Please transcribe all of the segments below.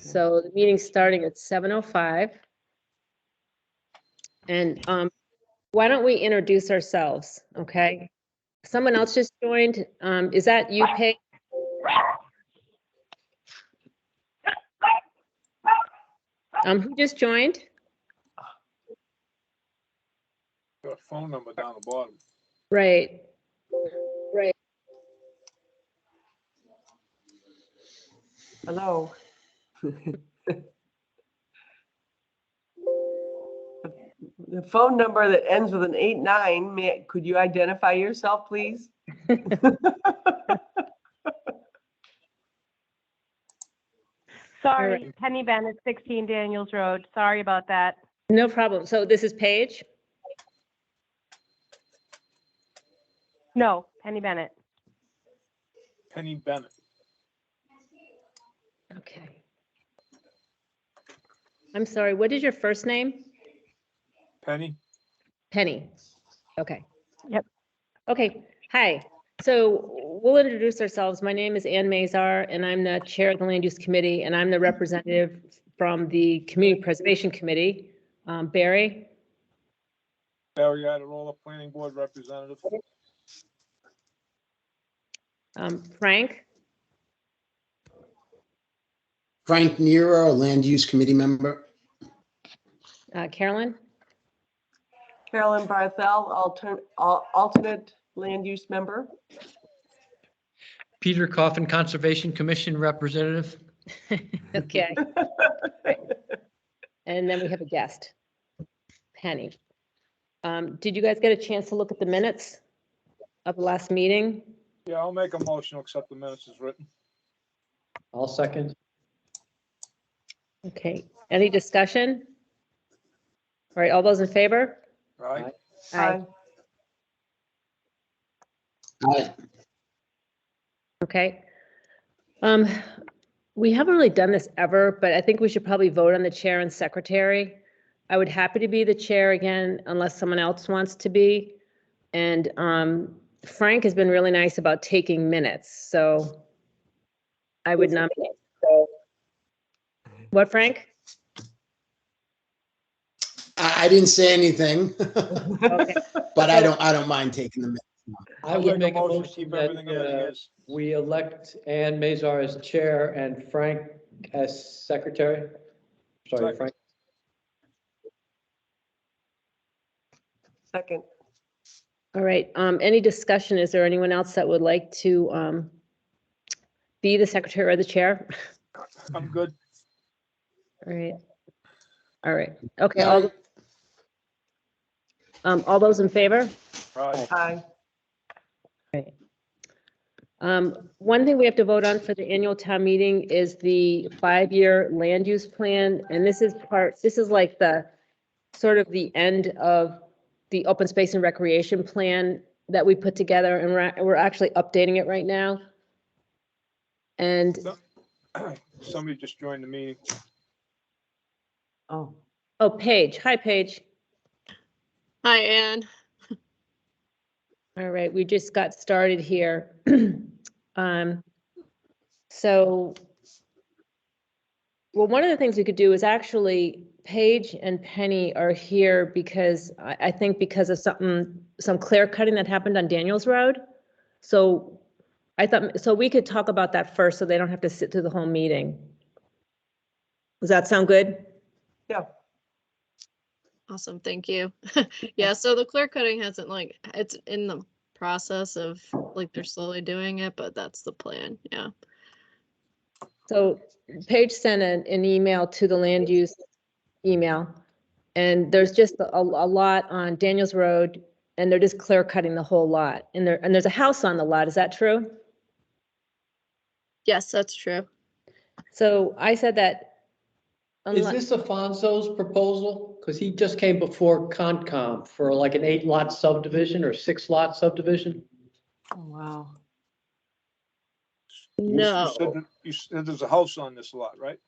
So the meeting's starting at 7:05. And why don't we introduce ourselves, okay? Someone else just joined. Is that you, Paige? Who just joined? Got a phone number down the bottom. Right. Right. Hello. The phone number that ends with an 89, could you identify yourself, please? Sorry, right. Penny Bennett, 16 Daniels Road. Sorry about that. No problem. So this is Paige? No, Penny Bennett. Penny Bennett. Okay. I'm sorry, what is your first name? Penny? Penny. Okay. Yep. Okay, hi. So we'll introduce ourselves. My name is Ann Mazar, and I'm the chair of the Land Use Committee, and I'm the representative from the Community Preservation Committee. Barry? Barry Adirola, Planning Board Representative. Frank? Frank Nero, Land Use Committee member. Carolyn? Carolyn Barthel, alternate land use member. Peter Coffin, Conservation Commission representative. Okay. And then we have a guest, Penny. Did you guys get a chance to look at the minutes of the last meeting? Yeah, I'll make a motion to accept the minutes as written. I'll second. Okay, any discussion? All right, all those in favor? Right? Aye. Aye. Okay. We haven't really done this ever, but I think we should probably vote on the chair and secretary. I would happy to be the chair again unless someone else wants to be. And Frank has been really nice about taking minutes, so I would nominate. What, Frank? I didn't say anything, Okay. but I don't mind taking the minutes. I would make a motion keep that everything as it is. we elect Ann Mazar as chair and Frank as secretary. Sorry, Second. Frank. Second. All right, any discussion? Is there anyone else that would like to be the secretary or the chair? I'm good. All right. All right, okay, all those in favor? Right. Aye. One thing we have to vote on for the annual town meeting is the 5-year land use plan, and this is like the sort of the end of the open space and recreation plan that we put together, and we're actually updating it right now. And Somebody just joined the meeting. Oh, Paige, hi Paige. Hi, Ann. All right, we just got started here. So, well, one of the things we could do is actually Paige and Penny are here because I think because of some clear cutting that happened on Daniels Road. So I thought, so we could talk about that first so they don't have to sit through the whole meeting. Does that sound good? yeah. Awesome, thank you. Yeah, so the clear cutting hasn't it's in the process of they're slowly doing it, but that's the plan, yeah. So Paige sent an email to the land use email, and there's just a lot on Daniels Road, and they're just clear cutting the whole lot. And there's a house on the lot. Is that true? Yes, that's true. So I said that. Is this Afonso's proposal? Because he just came before Concom for like an 8-lot subdivision or 6-lot subdivision. Oh, wow. No, You said there's a house on this lot, right?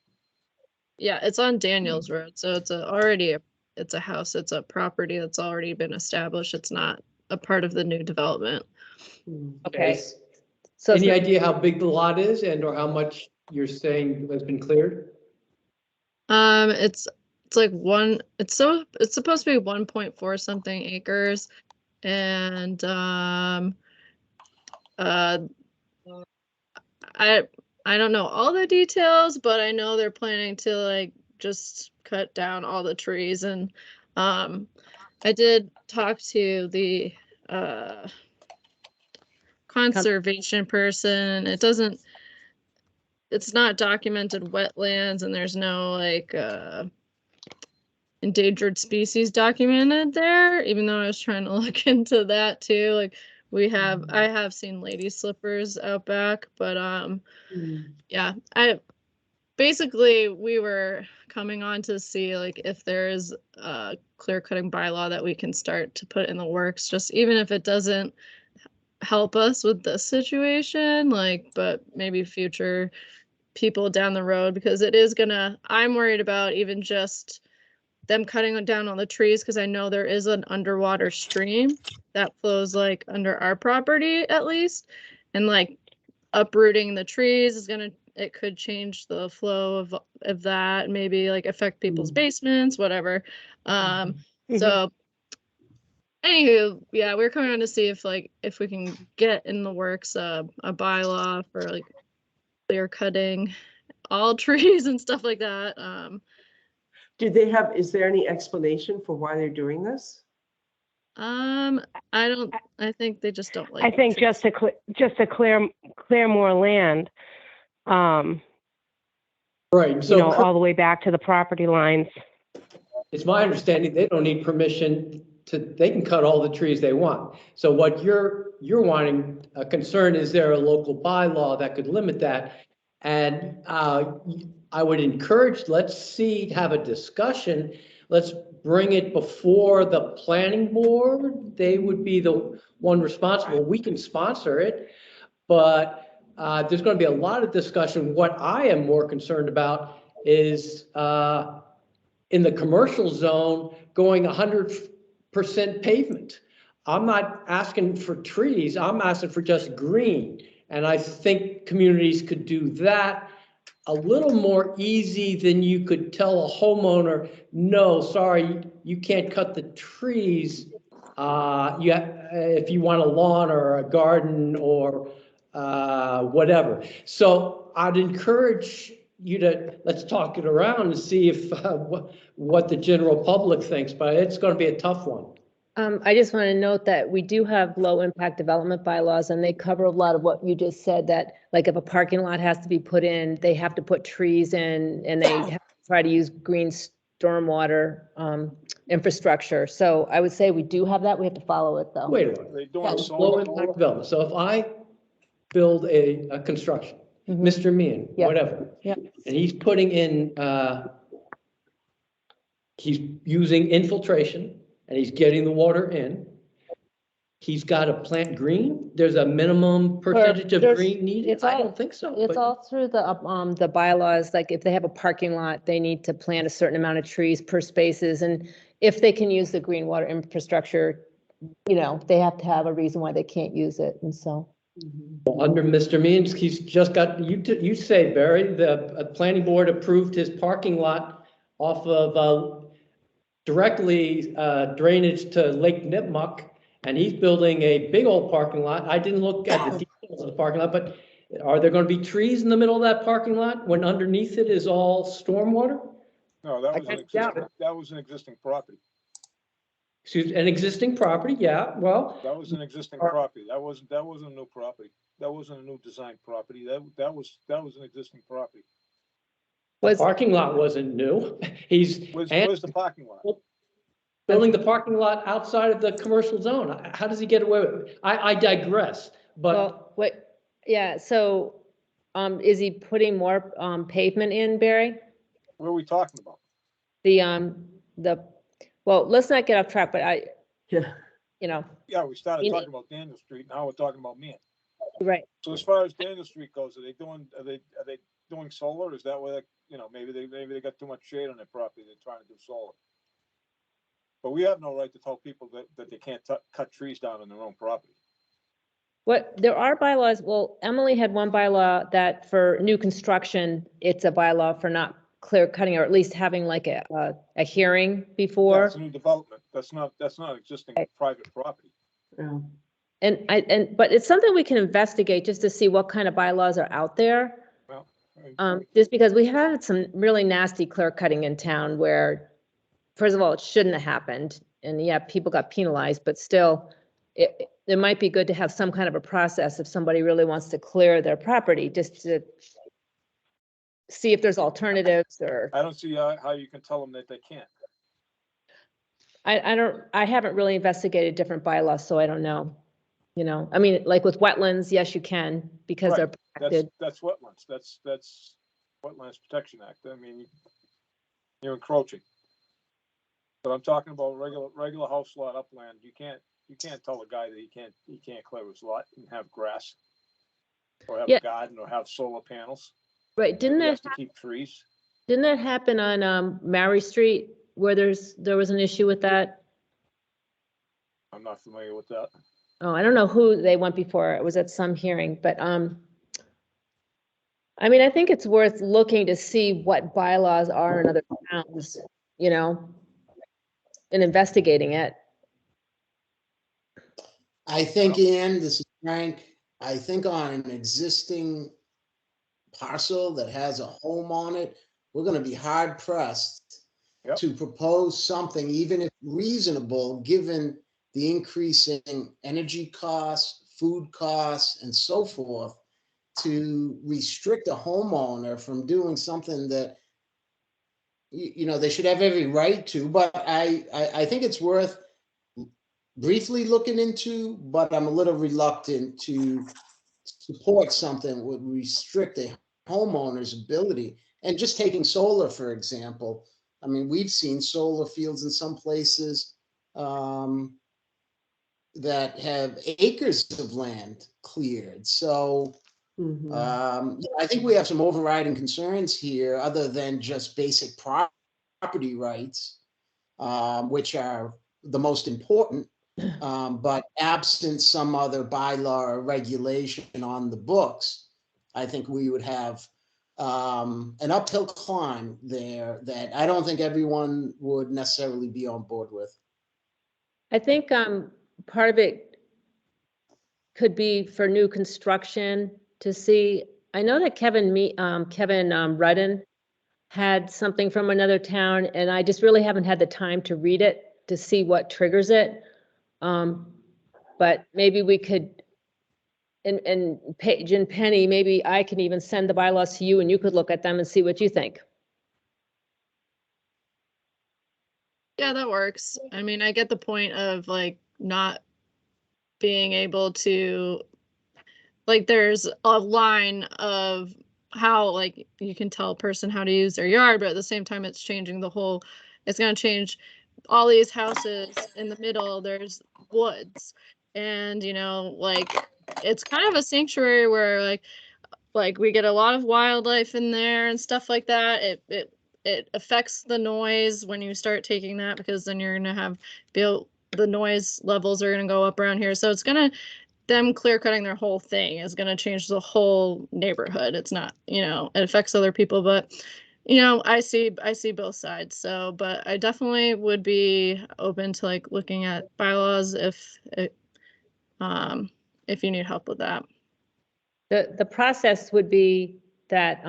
yeah, it's on Daniels Road, so it's it's a house, it's a property that's already been established. It's not a part of the new development. Okay. So Any idea how big the lot is and or how much you're saying has been cleared? It's like it's supposed to be 1.4 something acres, and uh I I don't know all the details, but I know they're planning to like just cut down all the trees, and I did talk to the conservation person. It's not documented wetlands, and there's no like endangered species documented there, even though I was trying to look into that too. Like I have seen lady slippers out back, but yeah, basically we were coming on to see like if there is a clear cutting bylaw that we can start to put in the works, just even if it doesn't help us with this situation, like, but maybe future people down the road, because I'm worried about even just them cutting down on the trees, because I know there is an underwater stream that flows like under our property at least, and like uprooting the trees it could change the flow of that, and maybe like affect people's basements, whatever. So anywho, yeah, we're coming on to see if we can get in the works a bylaw for like clear cutting all trees and stuff like that. Is there any explanation for why they're doing this? I think they just don't like I think trees. just to clear more land, Right, you so know, all the way back to the property lines. it's my understanding they don't need permission they can cut all the trees they want. So what you're wanting, a concern, is there a local bylaw that could limit that? And I would encourage, have a discussion. Let's bring it before the planning board. They would be the one responsible. We can sponsor it, but there's going to be a lot of discussion. What I am more concerned about is in the commercial zone going 100% pavement. I'm not asking for trees. I'm asking for just green. And I think communities could do that a little more easy than you could tell a homeowner, no, sorry, you can't cut the trees. If you want a lawn or a garden or whatever. So I'd encourage you let's talk it around and see if what the general public thinks, but it's going to be a tough one. I just want to note that we do have low impact development bylaws, and they cover a lot of what you just said, that like if a parking lot has to be put in, they have to put trees in, and they have to try to use green stormwater infrastructure. So I would say we do have that. We have to follow it though. Wait a minute. They doing Low solar impact power? development. So if I build a construction, Mr. Meehan, Yeah. whatever. Yeah. And he's putting in, he's using infiltration and he's getting the water in. He's got to plant green. There's a minimum percentage of there's- green needed. it's I all- don't think so. It's but- all through the bylaws, like if they have a parking lot, they need to plant a certain amount of trees per spaces. And if they can use the green water infrastructure, you know, they have to have a reason why they can't use it. And so. Under Mr. Means, he's just got, you say, Barry, the planning board approved his parking lot off of directly drainage to Lake Nipmuc, and he's building a big old parking lot. I didn't look at the details of the parking lot, but are there going to be trees in the middle of that parking lot when underneath it is all stormwater? No, that was doubt an existing property. Excuse, an existing property, yeah, well, That was an existing property. That wasn't a new property. That wasn't a new design property. That was an existing property. Was, parking lot wasn't new. He's Where's the parking lot? building the parking lot outside of the commercial zone. How does he get away with it? I digress, but well, what, yeah, so, is he putting more, pavement in, Barry? What are we talking about? Well, let's not get off track, but Yeah. you know, Yeah, we started You talking about Daniel Street. Now we're talking about Meehan. right. So as far as Daniel Street goes, are they doing solar? Is that where, maybe they got too much shade on their property. They're trying to do solar. But we have no right to tell people that they can't cut trees down on their own property. There are bylaws, well, Emily had one bylaw that for new construction, it's a bylaw for not clear cutting, or at least having like a hearing Yeah, before. it's a new development. That's not existing private property. Yeah. But it's something we can investigate just to see what kind of bylaws are out there. Well, Just because we had some really nasty clear cutting in town where, first of all, it shouldn't have happened. And yeah, people got penalized, but still, it might be good to have some kind of a process if somebody really wants to clear their property, just to see if there's alternatives or, I don't see how you can tell them that they can't. I haven't really investigated different bylaws, so I don't know. You know, I mean, like with wetlands, yes, you can, because they're Right. protected. That's wetlands. That's Wetlands Protection Act. I mean, you're encroaching. But I'm talking about regular house lot upland. You can't tell a guy that he can't clear his lot and have grass, or have Yeah. a garden, or have solar panels. Right, He has to keep trees. didn't that happen on Mary Street where there was an issue with that? I'm not familiar with that. Oh, I don't know who they went before. It was at some hearing, but I mean, I think it's worth looking to see what bylaws are in other towns, you know, and investigating it. I think, Ann, this is Frank, I think on an existing parcel that has a home on it, we're gonna be hard pressed Yep. to propose something, even if reasonable, given the increasing energy costs, food costs, and so forth, to restrict a homeowner from doing something that you know, they should have every right to, but I think it's worth briefly looking into, but I'm a little reluctant to support something that would restrict a homeowner's ability. And just taking solar, for example, I mean, we've seen solar fields in some places that have acres of land cleared. So Mhm. I think we have some overriding concerns here, other than just basic property rights, which are the most important. But absent some other bylaw or regulation on the books, I think we would have an uphill climb there that I don't think everyone would necessarily be on board with. I think part of it could be for new construction to see. I know that Kevin Rudden had something from another town, and I just really haven't had the time to read it to see what triggers it. But maybe we could, and Paige and Penny, maybe I can even send the bylaws to you and you could look at them and see what you think. Yeah, that works. I mean, I get the point of like not being able to, like, there's a line of how like you can tell a person how to use their yard, but at the same time it's changing the whole, it's going to change all these houses in the middle. There's woods, and you know, like it's kind of a sanctuary where like we get a lot of wildlife in there and stuff like that. It affects the noise when you start taking that, because then you're gonna have the noise levels are gonna go up around here. So it's gonna, them clear cutting their whole thing is gonna change the whole neighborhood. It's not, you know, it affects other people, but you know, I see both sides. So, but I definitely would be open to like looking at bylaws if you need help with that. The process would be that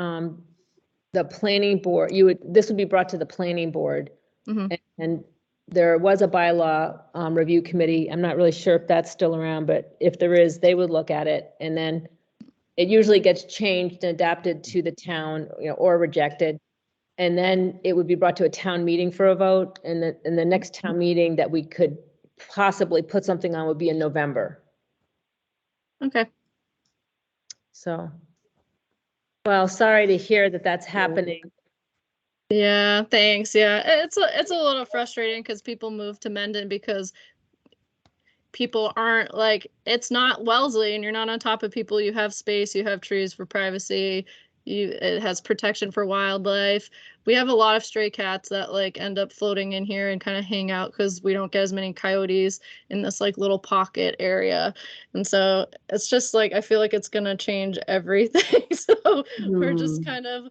the planning board, this would be brought to the planning board. Mhm. And there was a bylaw review committee. I'm not really sure if that's still around, but if there is, they would look at it. And then it usually gets changed and adapted to the town, you know, or rejected. And then it would be brought to a town meeting for a vote. And the next town meeting that we could possibly put something on would be in November. Okay. So, well, sorry to hear that that's happening. Yeah, thanks. Yeah, it's a little frustrating because people move to Mendon because people aren't like, it's not Wellesley and you're not on top of people. You have space, you have trees for privacy, it has protection for wildlife. We have a lot of stray cats that like end up floating in here and kind of hang out because we don't get as many coyotes in this like little pocket area. And so it's just like, I feel like it's gonna change everything. So we're just kind of,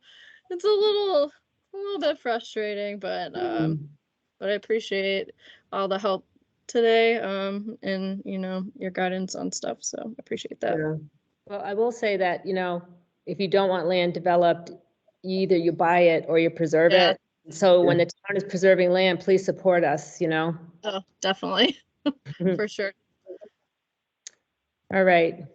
it's a little a little bit frustrating, Mm. but I appreciate all the help today, and your guidance on stuff. So I appreciate that. Yeah. Well, I will say that, if you don't want land developed, either you buy it or you preserve Yeah. it. So when Yeah. the town is preserving land, please support us, Oh, definitely. For sure. All right.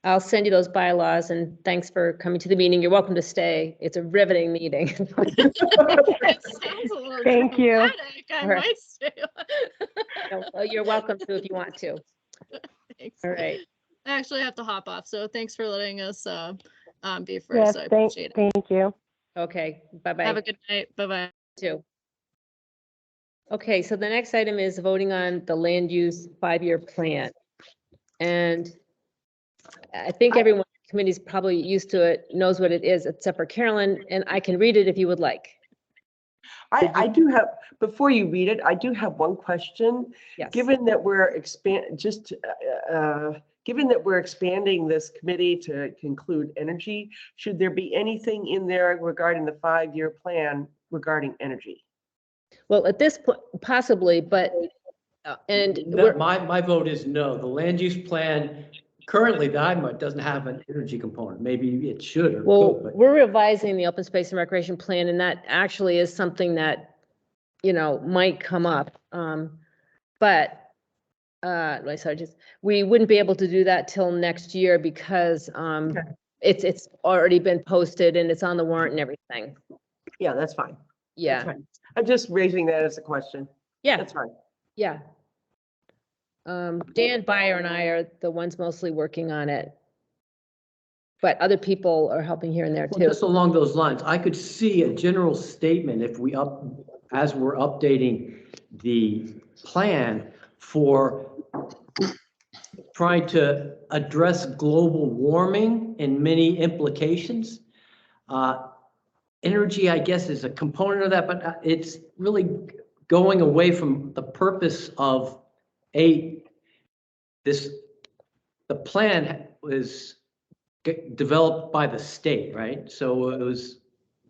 I'll send you those bylaws and thanks for coming to the meeting. You're welcome to stay. It's a riveting meeting. It sounds a little Thank you. dramatic. I All right. might stay. No, well, you're welcome to if you want to. Thanks. All right. I actually have to hop off, so thanks for letting us be Yes, first. I appreciate it. thank you. Okay. Have Bye-bye a good night. Bye-bye. too. Okay, so the next item is voting on the land use 5-year plan. And I think everyone in the committee is probably used to it, knows what it is, except for Carolyn, and I can read it if you would like. I do have, before you read it, I do have one question. Yes. Given that we're given that we're expanding this committee to include energy, should there be anything in there regarding the 5-year plan regarding energy? Well, at this point, possibly, but, and That, my vote is no. The land use plan currently that I'm at doesn't have an energy component. Maybe it should or well, could, but we're revising the open space and recreation plan, and that actually is something that, might come up. But, we wouldn't be able to do that till next year because, it's already been posted and it's on the warrant and everything. Yeah, that's fine. That's Yeah, fine. I'm just raising that as a question. yeah, That's fine. yeah. Dan Byer and I are the ones mostly working on it. But other people are helping here and there well, too. just along those lines, I could see a general statement if as we're updating the plan for trying to address global warming and many implications. Energy, I guess, is a component of that, but it's really going away from the purpose of the plan was developed by the state, right? So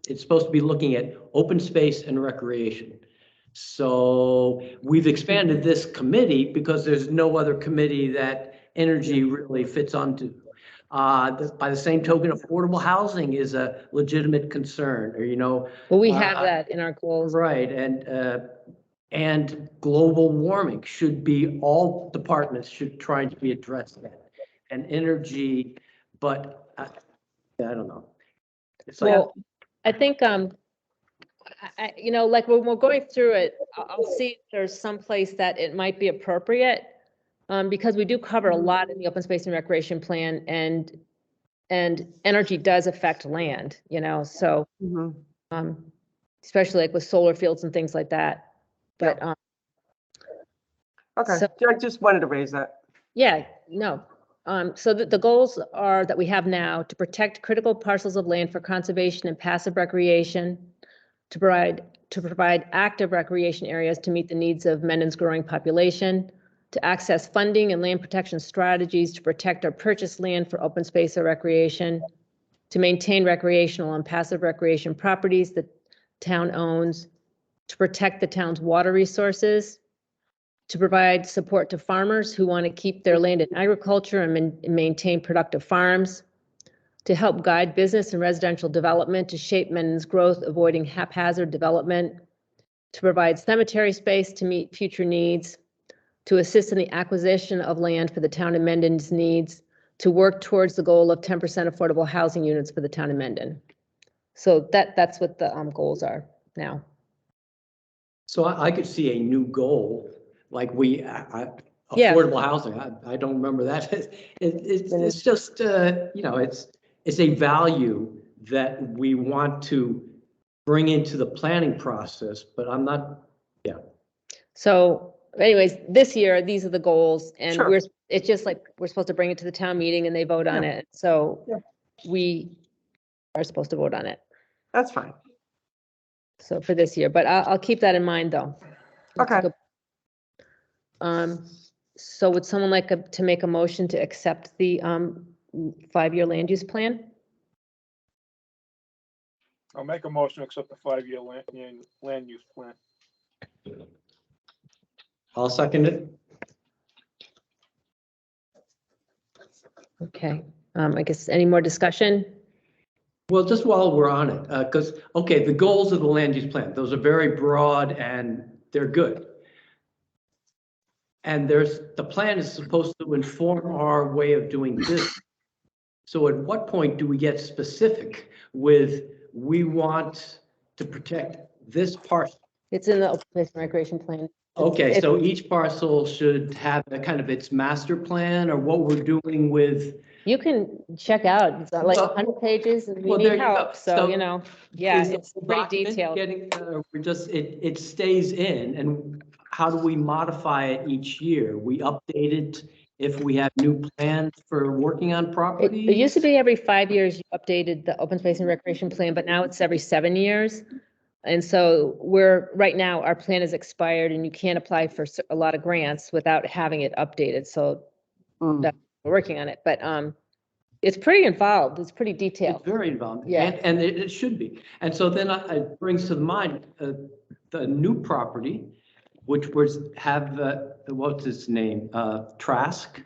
it's supposed to be looking at open space and recreation. So we've expanded this committee because there's no other committee that energy really fits onto. By the same token, affordable housing is a legitimate concern, or, Well, we have that in our goals. right, and global warming should be, all departments should try to be addressed that. And energy, but I don't know. It's like, Well, I think, like when we're going through it, I'll see if there's some place that it might be appropriate. Because we do cover a lot in the open space and recreation plan and energy does affect land, so, Mhm. especially like with solar fields and things like that. But, Okay, So- I just wanted to raise that. yeah, no. So the goals are that we have now to protect critical parcels of land for conservation and passive recreation, to provide active recreation areas to meet the needs of Mendon's growing population, to access funding and land protection strategies to protect or purchase land for open space or recreation, to maintain recreational and passive recreation properties that town owns, to protect the town's water resources, to provide support to farmers who want to keep their land in agriculture and maintain productive farms, to help guide business and residential development to shape Mendon's growth, avoiding haphazard development, to provide cemetery space to meet future needs, to assist in the acquisition of land for the town of Mendon's needs, to work towards the goal of 10% affordable housing units for the town of Mendon. So that's what the goals are now. so I could see a new goal, like Yeah. affordable housing. I don't remember that. It's just, it's a value that we want to bring into the planning process, but I'm not, So anyways, this year, these are the goals and Sure. it's just like, we're supposed to bring it to the town meeting and they vote on it. So Yeah. we are supposed to vote on it. That's fine. So for this year, but I'll keep that in mind though. That's a Okay. good- So would someone like to make a motion to accept the 5-year land use plan? I'll make a motion to accept the 5-year land use plan. I'll second it. Okay, I guess any more discussion? Well, just while we're on it, because, okay, the goals of the land use plan, those are very broad and they're good. And the plan is supposed to inform our way of doing business. So at what point do we get specific with, we want to protect this parcel? It's in the open space and recreation plan. Okay, so each parcel should have a kind of its master plan or what we're doing with. You can check out, it's not like Well, 100 pages and we well, there need you go. help, so, So you know, yeah, Is the it's pretty document detailed. Getting, we're just, it stays in, and how do we modify it each year? We update it if we have new plans for working on It property? used to be every 5 years you updated the open space and recreation plan, but now it's every 7 years. And so right now, our plan is expired and you can't apply for a lot of grants without having it updated. So Mm. we're working on it, but it's pretty involved. It's pretty detailed. It's very involved, Yeah. and it should be. And so then it brings to mind the new property, which what's its name? Trask.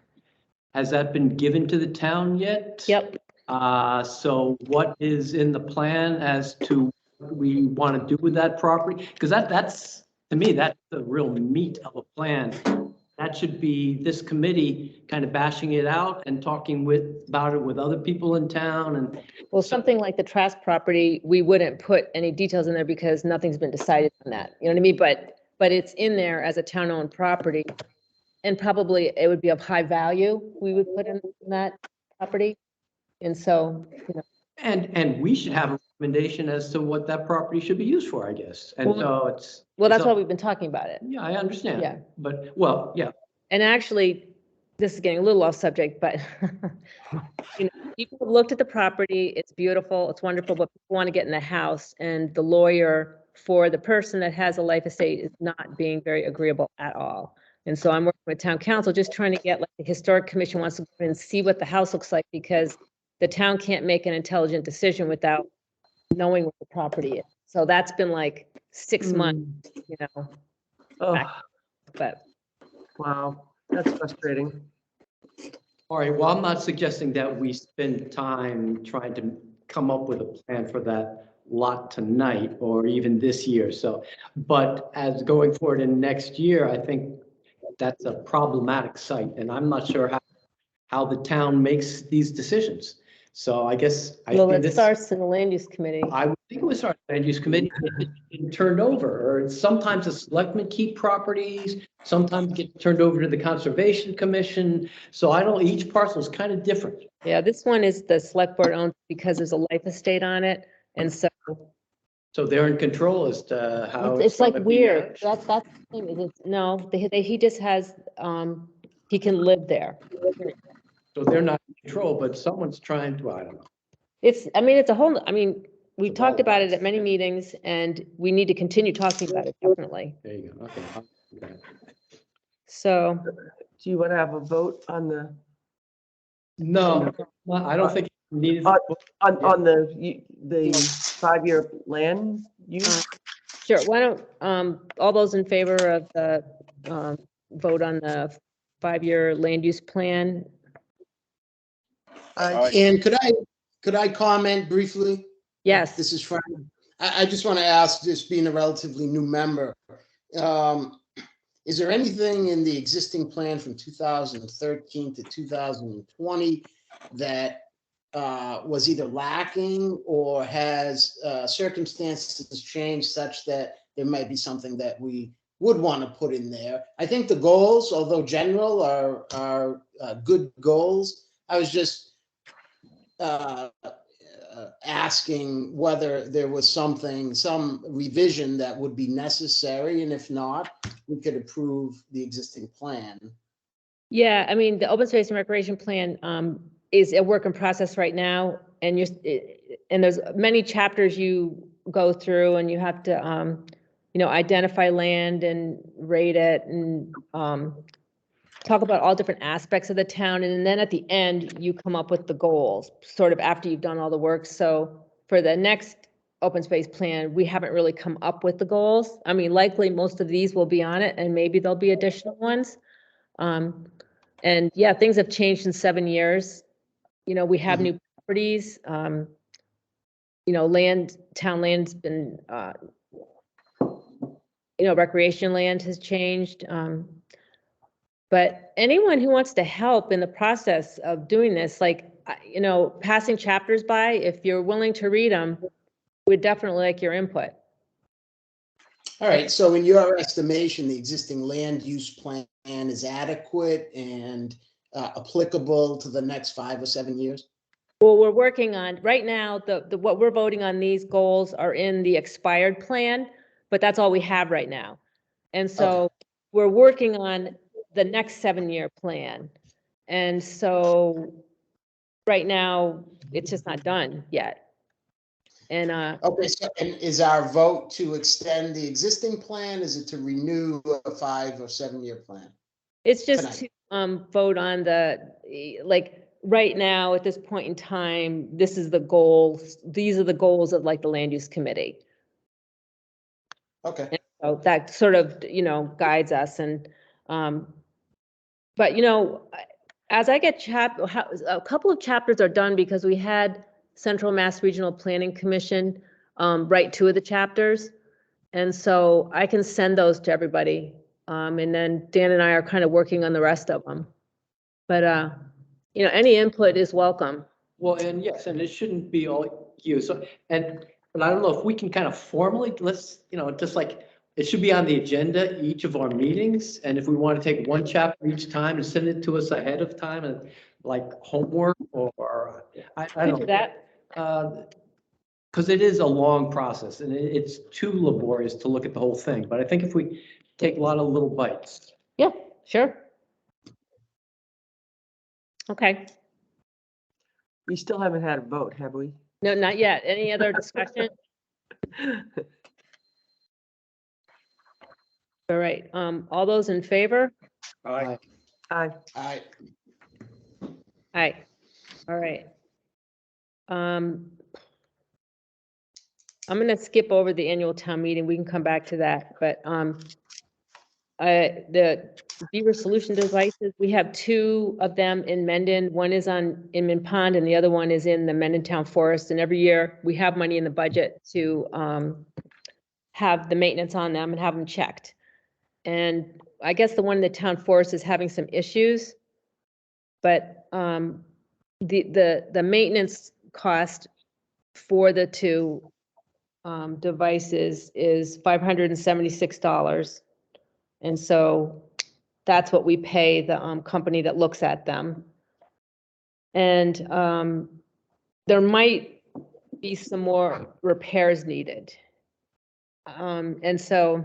Has that been given to the town yet? Yep. So what is in the plan as to what we want to do with that property? Because that's, to me, that's the real meat of a plan. That should be this committee kind of bashing it out and talking about it with other people in town and. Well, something like the Trask property, we wouldn't put any details in there because nothing's been decided on that. You know what I mean? But it's in there as a town-owned property. And probably it would be of high value, we would put in that property. And so, you know, And we should have a recommendation as to what that property should be used for, I guess. And Well- so it's. well, that's so- why we've been talking about it. Yeah, I understand. Yeah. But, well, yeah, And actually, this is getting a little off subject, but you know, people have looked at the property, it's beautiful, it's wonderful, but people want to get in the house, and the lawyer for the person that has a life estate is not being very agreeable at all. And so I'm working with town council, just trying to get, like, the historic commission wants to go in and see what the house looks like, because the town can't make an intelligent decision without knowing what the property is. So that's been like 6 months, you know, Oh, but wow, that's frustrating. all right, well, I'm not suggesting that we spend time trying to come up with a plan for that lot tonight or even this year, so. But as going forward in next year, I think that's a problematic site, and I'm not sure how the town makes these decisions. So I guess. well, think it this- starts in the land use committee. I would think it was our land use committee get turned over, or sometimes the selectmen keep properties, sometimes get turned over to the conservation commission. So I don't, each parcel is kind of different. Yeah, this one is the select board owned because there's a life estate on it. And so So they're in control as to how. it's like gonna be weird. managed. That's the thing. Is it's, no, he just has, he can live there. So they're not in control, but someone's trying to, I don't know. I mean, it's a whole, I mean, we talked about it at many meetings and we need to continue talking about it, definitely. There you go, okay. So, Do you want to have a vote on the, No, I don't think it needed. on the 5-year land use? sure, why don't, all those in favor of the, vote on the 5-year land use plan? And could I comment briefly? Yes. This is Frank. I just want to ask, just being a relatively new member, is there anything in the existing plan from 2013 to 2020 that was either lacking or has circumstances changed such that there might be something that we would want to put in there? I think the goals, although general, are good goals. I was just asking whether there was some revision that would be necessary, and if not, we could approve the existing plan. Yeah, I mean, the open space and recreation plan is a work in process right now, and there's many chapters you go through, and you have to, you know, identify land and rate it, and talk about all different aspects of the town, and then at the end, you come up with the goals, sort of after you've done all the work. So for the next open space plan, we haven't really come up with the goals. I mean, likely most of these will be on it and maybe there'll be additional ones. And yeah, things have changed in 7 years. You know, we have new properties, you know, town land's been, you know, recreation land has changed. But anyone who wants to help in the process of doing this, like, you know, passing chapters by, if you're willing to read them, we'd definitely like your input. All right, so in your estimation, the existing land use plan is adequate and applicable to the next 5 or 7 years? Well, we're working on, right now, what we're voting on, these goals are in the expired plan, but that's all we have right now. And so we're working on the next 7-year plan. And so right now, it's just not done yet. And Okay, so and is our vote to extend the existing plan? Is it to renew a 5 or 7 year plan? it's just to vote on like, right now, at this point in time, this is the goals, these are the goals of like the land use committee. Okay, So that sort of, you know, guides us and, but you know, as I get a couple of chapters are done because we had Central Mass Regional Planning Commission write 2 of the chapters. And so I can send those to everybody. And then Dan and I are kind of working on the rest of them. But, you know, any input is welcome. Well, and yes, and it shouldn't be all you. So, but I don't know if we can kind of formally, let's, you know, just like, it should be on the agenda, each of our meetings. And if we want to take one chapter each time and send it to us ahead of time and like homework or, I We don't do know. that. Because it is a long process and it's too laborious to look at the whole thing. But I think if we take a lot of little bites. Yeah, sure. Okay. We still haven't had a vote, have we? No, not yet. Any other discussion? All right. All those in favor? Aye. Aye. I, Aye. All right. I'm gonna skip over the annual town meeting. We can come back to that, but, the Beaver Solution Devices, we have 2 of them in Mendon. One is in Inman Pond and the other one is in the Mendon Town Forest. And every year we have money in the budget to, have the maintenance on them and have them checked. And I guess the one in the town forest is having some issues. But, the maintenance cost for the 2 devices is $576. And so that's what we pay the company that looks at them. And there might be some more repairs needed. And so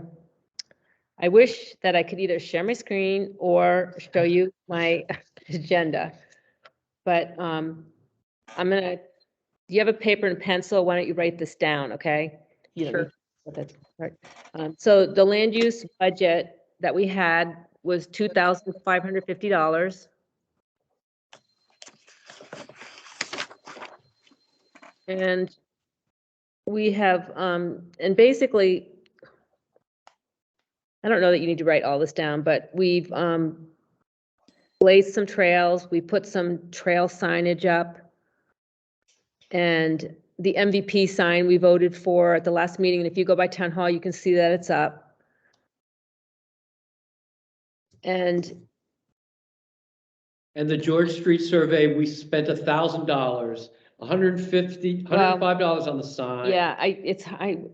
I wish that I could either share my screen or show you my agenda. But I'm gonna, do you have a paper and pencil? Why don't you write this down, okay? You don't Sure. need- that's right. So the land use budget that we had was $2,550. And we have, and basically, I don't know that you need to write all this down, but we've blazed some trails, we put some trail signage up. And the MVP sign we voted for at the last meeting, and if you go by town hall, you can see that it's up. And And the George Street survey, we spent $1,000, $105 on the sign. yeah,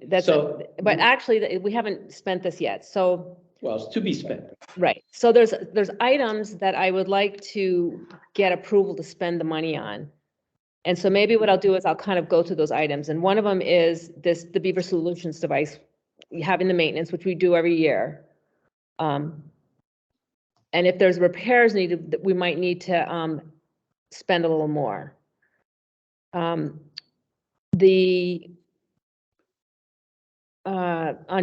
that's, So- but actually, we haven't spent this yet, so. Well, it's to be spent. Right, so there's items that I would like to get approval to spend the money on. And so maybe what I'll do is I'll kind of go through those items, and one of them is the Beaver Solutions device, having the maintenance, which we do every year. And if there's repairs needed, we might need to spend a little more. On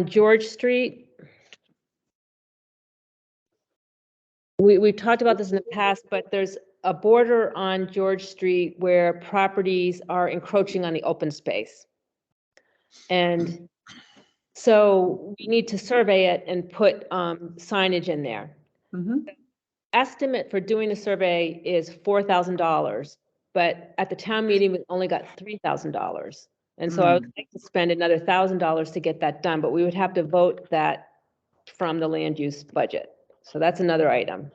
George Street, we've talked about this in the past, but there's a border on George Street where properties are encroaching on the open space. And so we need to survey it and put signage in there. Mhm. Estimate for doing the survey is $4,000, but at the town meeting, we only got $3,000. And so I would like to spend another $1,000 to get that done, but we would have to vote that from the land use budget. So that's another item.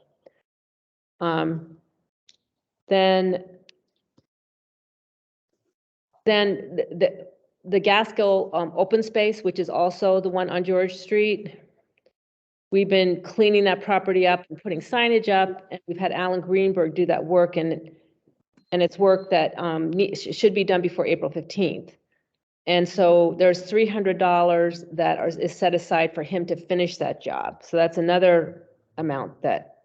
Then the Gaskill open space, which is also the one on George Street. We've been cleaning that property up and putting signage up, and we've had Alan Greenberg do that work, and it's work that should be done before April 15th. And so there's $300 that is set aside for him to finish that job. So that's another amount that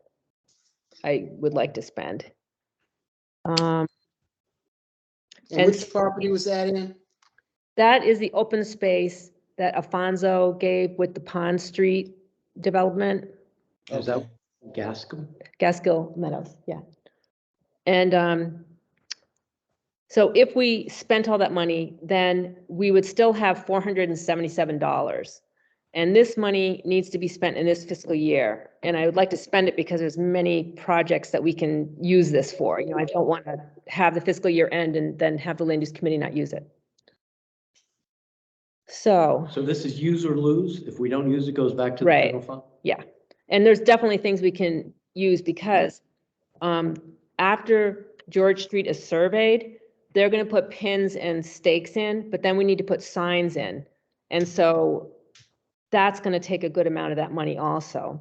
I would like to spend. And And which property was that in? that is the open space that Alfonso gave with the Pond Street development, Is that Okay. Gaskell? Gaskill Meadows, yeah. And so if we spent all that money, then we would still have $477. And this money needs to be spent in this fiscal year. And I would like to spend it because there's many projects that we can use this for. You know, I don't want to have the fiscal year end and then have the land use committee not use it. So, So this is use or lose? If we don't use it, goes back to the Right. general fund? yeah. And there's definitely things we can use because after George Street is surveyed, they're going to put pins and stakes in, but then we need to put signs in. And so that's going to take a good amount of that money also.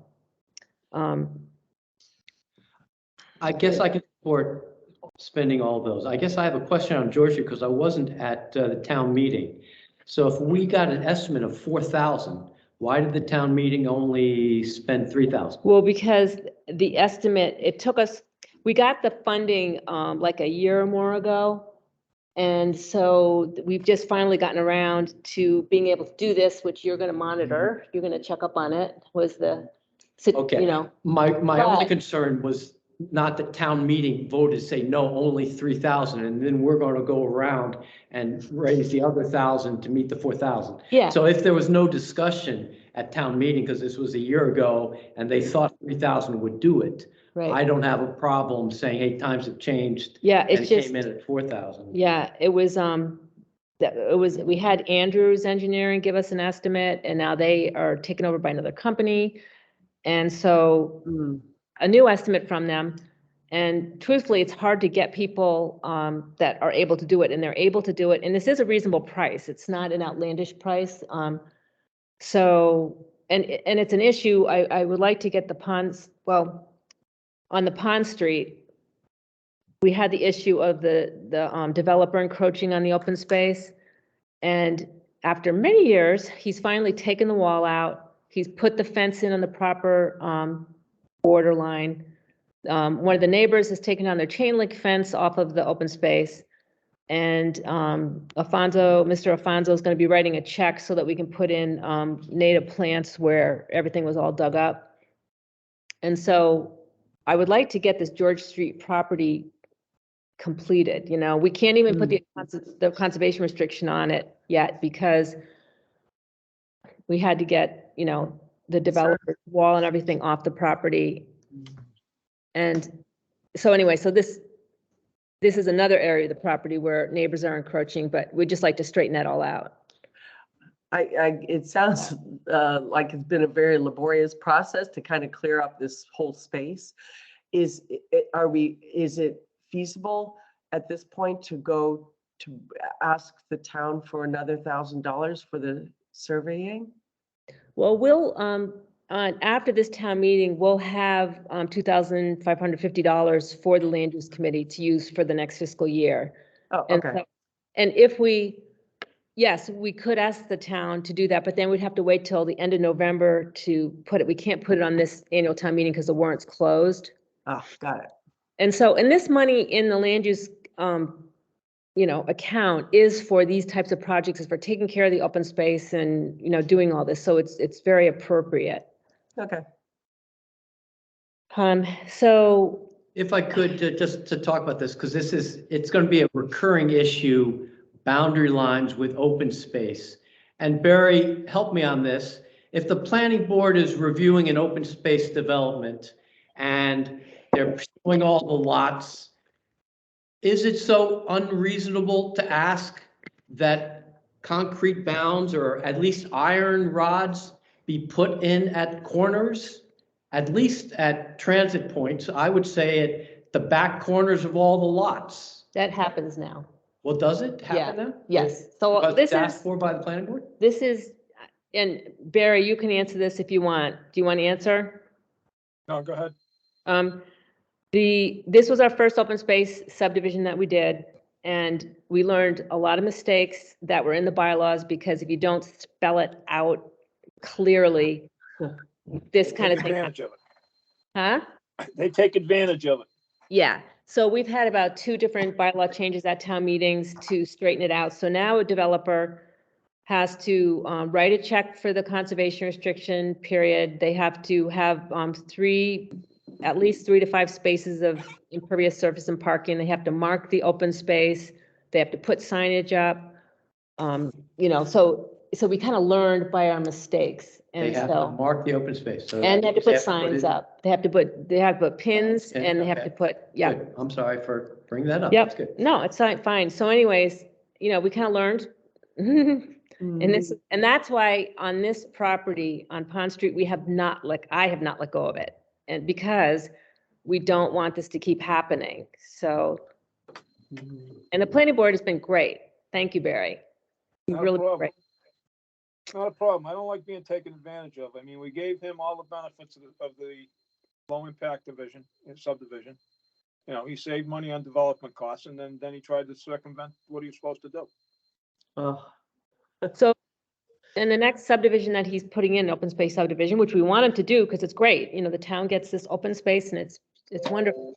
I guess I can support spending all those. I guess I have a question on George Street because I wasn't at the town meeting. So if we got an estimate of 4,000, why did the town meeting only spend 3,000? Well, because the estimate, it took us, we got the funding like a year or more ago. And so we've just finally gotten around to being able to do this, which you're going to monitor. You're going to check up on it, was the, Okay. you know, My only But- concern was not the town meeting voted to say, no, only 3,000, and then we're going to go around and raise the other 1,000 to meet the 4,000. yeah, So if there was no discussion at town meeting, because this was a year ago, and they thought 3,000 would do it, I right. don't have a problem saying, hey, times have changed, Yeah, and it's it just, came in at 4,000. yeah, we had Andrews Engineering give us an estimate and now they are taken over by another company. And so a new estimate from them. And truthfully, it's hard to get people that are able to do it, and they're able to do it. And this is a reasonable price. It's not an outlandish price. So, and it's an issue. I would like to get the ponds, well, on the Pond Street, we had the issue of the developer encroaching on the open space. And after many years, he's finally taken the wall out. He's put the fence in on the proper borderline. One of the neighbors has taken down their chain link fence off of the open space. And Mr. Alfonso is going to be writing a check so that we can put in native plants where everything was all dug up. And so I would like to get this George Street property completed. You know, we can't even put the conservation restriction on it yet because we had to get, you know, the developer's wall and everything off the property. And so anyway, so this is another area of the property where neighbors are encroaching, but we'd just like to straighten that all out. It sounds like it's been a very laborious process to kind of clear up this whole space. Is it feasible at this point to go to ask the town for another $1,000 for the surveying? Well, after this town meeting, we'll have $2,550 for the land use committee to use for the next fiscal year. Oh, And okay. so- And if yes, we could ask the town to do that, but then we'd have to wait till the end of November to put it, we can't put it on this annual town meeting because the warrant's closed. Oh, got it. And so, and this money in the land use, account is for these types of projects, is for taking care of the open space and, doing all this. So it's very appropriate. Okay. So, If I could, just to talk about this, because it's going to be a recurring issue, boundary lines with open space. And Barry, help me on this. If the planning board is reviewing an open space development and they're showing all the lots, is it so unreasonable to ask that concrete bounds or at least iron rods be put in at corners? At least at transit points, I would say at the back corners of all the lots. That happens now. Well, does it happen now? Yes. So Because this it's asked is, for by the planning board? this is, and Barry, you can answer this if you want. Do you want to answer? No, go ahead. This was our first open space subdivision that we did, and we learned a lot of mistakes that were in the bylaws, because if you don't spell it out clearly, this kind of Take thing. advantage of it. Huh? They take advantage of it. Yeah, so we've had about 2 different bylaw changes at town meetings to straighten it out. So now a developer has to write a check for the conservation restriction period. They have to have at least 3 to 5 spaces of impervious surface and parking. They have to mark the open space. They have to put signage up. You know, so we kind of learned by our mistakes. They And have to so, mark the open space. So and they have to put it signs in- up. They have to put pins, Pins, and they have okay. to put, yeah. Good. I'm sorry for bringing that up. That's Yep, good. no, it's fine. So anyways, you know, we kind of learned. And that's why on this property on Pond Street, I have not let go of it. And because we don't want this to keep happening. So, and the planning board has been great. Thank you, Barry. You've Not a really been problem. great. Not a problem. I don't like being taken advantage of. I mean, we gave him all the benefits of the low impact division, subdivision. You know, he saved money on development costs, and then he tried to circumvent what he was supposed to do. Oh, So, and the next subdivision that he's putting in, open space subdivision, which we want him to do because it's great, you know, the town gets this open space and it's wonderful.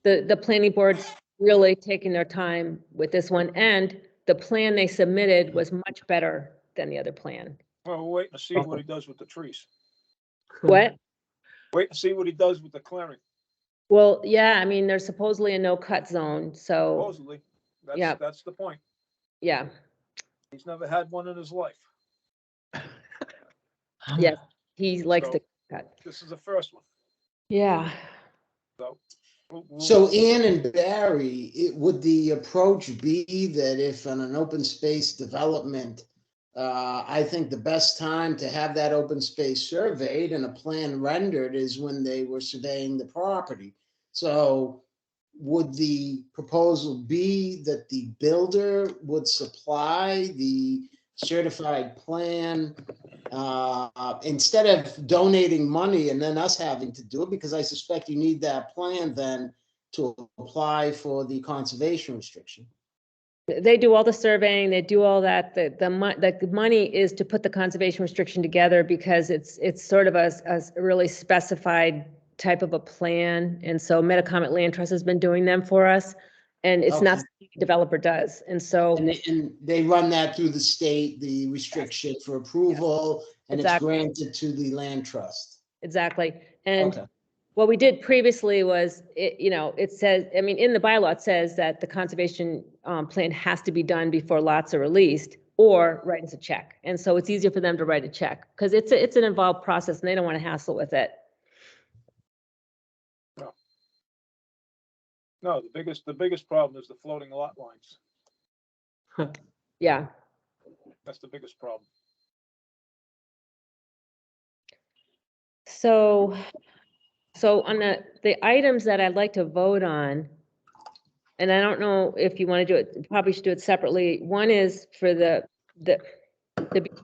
The planning board's really taking their time with this one, and the plan they submitted was much better than the other plan. Well, we'll wait and see what he does with the trees. What? Wait and see what he does with the clearing, Well, yeah, I mean, there's supposedly a no-cut zone, so, supposedly. Yeah. That's the point. yeah, He's never had one in his life. yes, he likes to cut. This is the first one. Yeah. So Ann and Barry, would the approach be that if on an open space development, I think the best time to have that open space surveyed and a plan rendered is when they were surveying the property. So would the proposal be that the builder would supply the certified plan instead of donating money and then us having to do it? Because I suspect you need that plan then to apply for the conservation restriction. They do all the surveying, they do all that. The money is to put the conservation restriction together because it's sort of a really specified type of a plan. And so Metacomet Land Trust has been doing them for us. And it's not Okay. something the developer does. And so, And they run that through the state, the restriction for approval, and it's Exactly. granted to the land trust. exactly. And Okay. what we did previously was, it says, I mean, in the bylaw, it says that the conservation plan has to be done before lots are released or write us a check. And so it's easier for them to write a check because it's an involved process and they don't want to hassle with it. No, the biggest problem is the floating lot lines. Yeah. That's the biggest problem. So on the items that I'd like to vote on, and I don't know if you want to do it, probably should do it separately. One is for the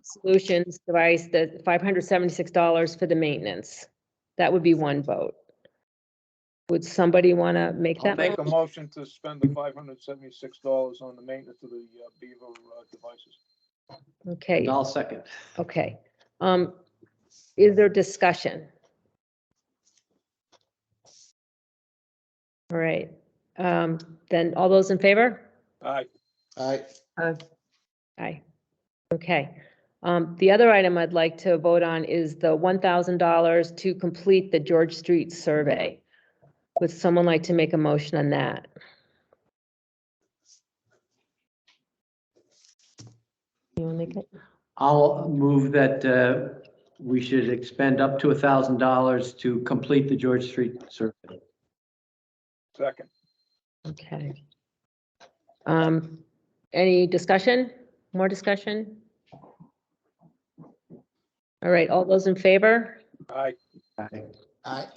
solutions device, the $576 for the maintenance. That would be one vote. Would somebody want to make I'll that? make a motion? motion to spend the $576 on the maintenance of the Beaver devices. Okay, And I'll second. okay. Is there discussion? All right, then all those in favor? All right, Aye. Okay. The other item I'd like to vote on is the $1,000 to complete the George Street survey. Would someone like to make a motion on that? You want to make it? I'll move that we should expend up to $1,000 to complete the George Street survey. Second. Okay. Any discussion? More discussion? All right, all those in favor? Aye. I,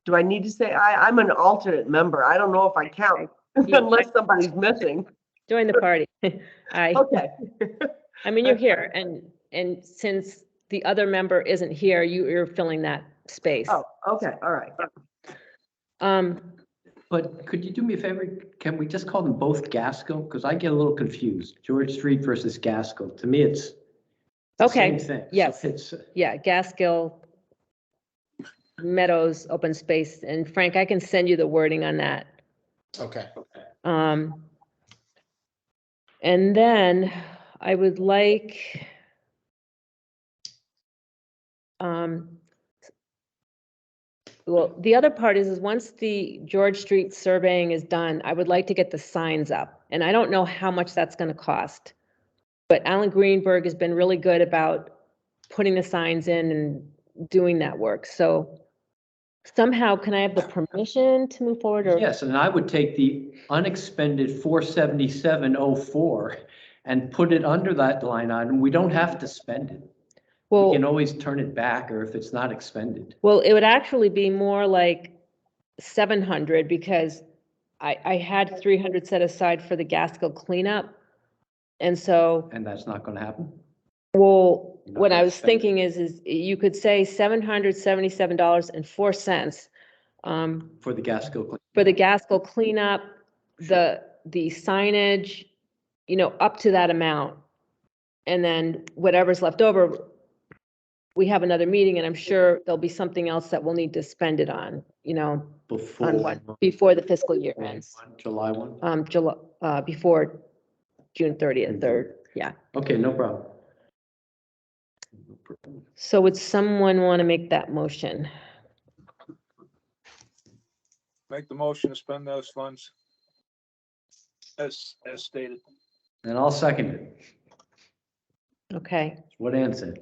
Do I need to say aye? I'm an alternate member. I don't know if I count unless somebody's missing. Join the party. Aye. Okay. I mean, you're here and since the other member isn't here, you're filling that space. Oh, okay, all right. But could you do me a favor? Can we just call them both Gaskell? Because I get a little confused. George Street versus Gaskell. To me, it's the Okay, same thing. So yes. it's, Yeah, Gaskill Meadows, open space. And Frank, I can send you the wording on that. okay. And then I would like, well, the other part is once the George Street surveying is done, I would like to get the signs up. And I don't know how much that's going to cost. But Alan Greenberg has been really good about putting the signs in and doing that work. So somehow, can I have the permission to move forward? Or yes, and I would take the unexpended 477.04 and put it under that line item. We don't have to spend it. We well, can always turn it back, or if it's not expended. well, it would actually be more like 700 because I had 300 set aside for the Gaskell cleanup. And so, And that's not going to happen? well, Not what I was expended. thinking is you could say $777.04 For the Gaskell. for the Gaskell cleanup, the signage, you know, up to that amount. And then whatever's left over, we have another meeting and I'm sure there'll be something else that we'll need to spend it on, you know, before the fiscal year ends. July 1? July, before June 30th, or, yeah. Okay, no problem. So would someone want to make that motion? Make the motion to spend those funds. As stated. And I'll second it. Okay. That's what Ann said.